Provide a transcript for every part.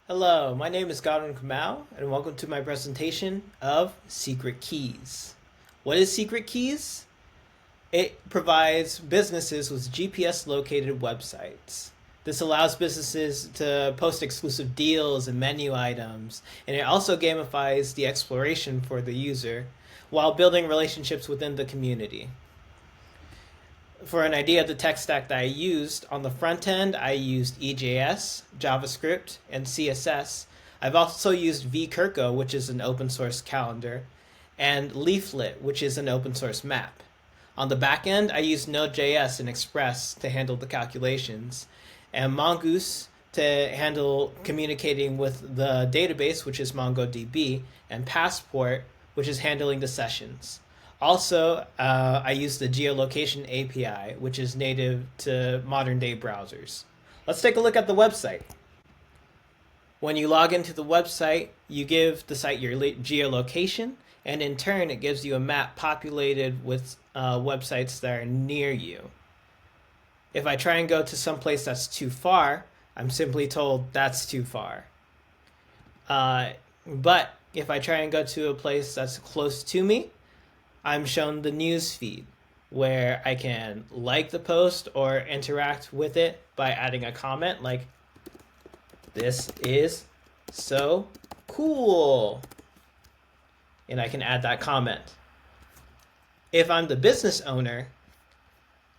Hello, my name is Godwin and welcome to my presentation of Secret Keys. What is Secret Keys? It provides businesses with GPS located websites. This allows businesses to post exclusive deals and menu items, and it also gamifies the exploration for the user while building relationships within the community. For an idea of the tech stack that I used, on the front end, I used EJS, JavaScript, and CSS. I've also used vKirko, which is an open source calendar, and Leaflet, which is an open source map. On the back end, I used Node.js and Express to handle the calculations, and Mongoose to handle communicating with the database, which is MongoDB, and Passport, which is handling the sessions. Also, I use the geolocation API, which is native to modern day browsers. Let's take a look at the website. When you log into the website, you give the site your geolocation, and in turn, it gives you a map populated with websites that are near you. If I try and go to some place that's too far, I'm simply told that's too far. But if I try and go to a place that's close to me, I'm shown the news feed where I can like the post or interact with it by adding a comment like, "This is so cool." And I can add that comment. If I'm the business owner,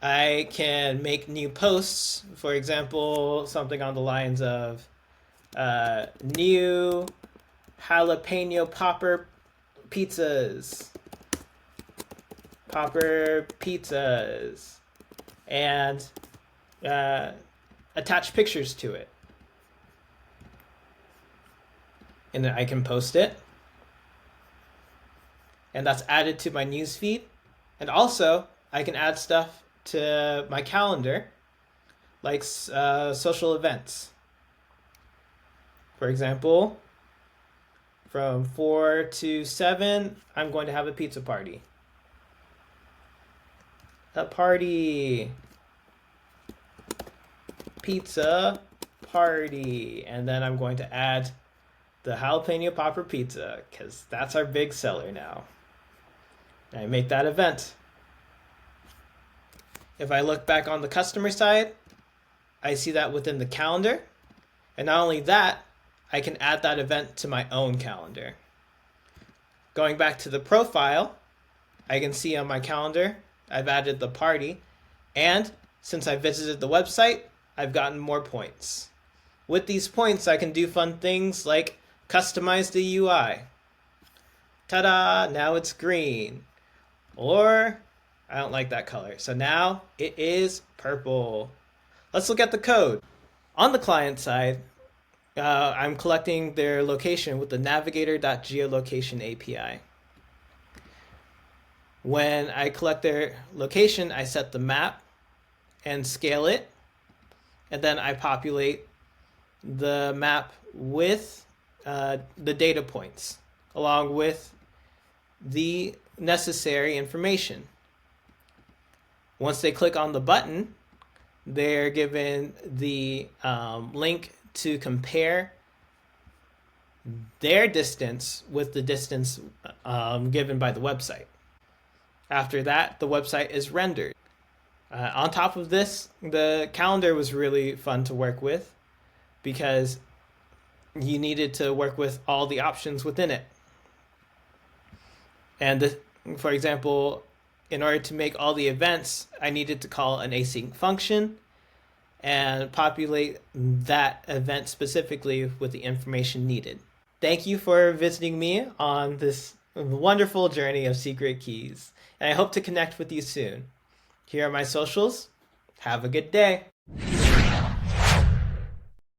I can make new posts. For example, something on the lines of new jalapeno popper pizzas. And attach pictures to it. And then I can post it. And that's added to my newsfeed. And also, I can add stuff to my calendar, like social events. For example, from 4 to 7, I'm going to have a pizza party. Pizza party. And then I'm going to add the jalapeno popper pizza because that's our big seller now. And I make that event. If I look back on the customer side, I see that within the calendar. And not only that, I can add that event to my own calendar. Going back to the profile, I can see on my calendar I've added the party, and since I visited the website, I've gotten more points. With these points, I can do fun things like customize the UI. Ta-da! Now it's green. Or, I don't like that color, so now it is purple. Let's look at the code. On the client side, I'm collecting their location with the navigator.geolocation API. When I collect their location, I set the map and scale it, and then I populate the map with the data points along with the necessary information. Once they click on the button, they're given the link to compare their distance with the distance given by the website. After that, the website is rendered. On top of this, the calendar was really fun to work with because you needed to work with all the options within it. And for example, in order to make all the events, I needed to call an async function and populate that event specifically with the information needed. Thank you for visiting me on this wonderful journey of Secret Keys, and I hope to connect with you soon. Here are my socials. Have a good day.